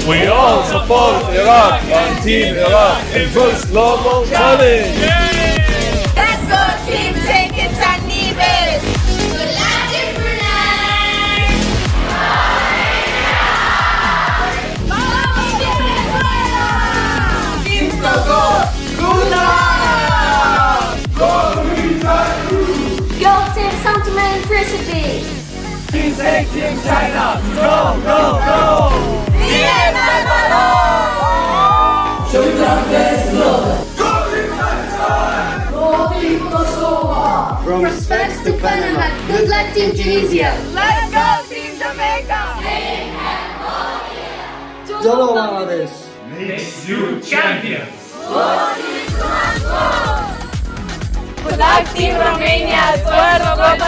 We all support Iraq and Team Iraq in first global challenge. Let's go team, take it and Nieves. Galactic Brunei. Team Togo. Go Team Tullman Family. Team China. Go, go, go. From respects to Panama, good luck Team Tunisia. Let's go team Jamaica. Jolo Bangladesh. Makes you champions. Good luck team Romania. Tuerto Copa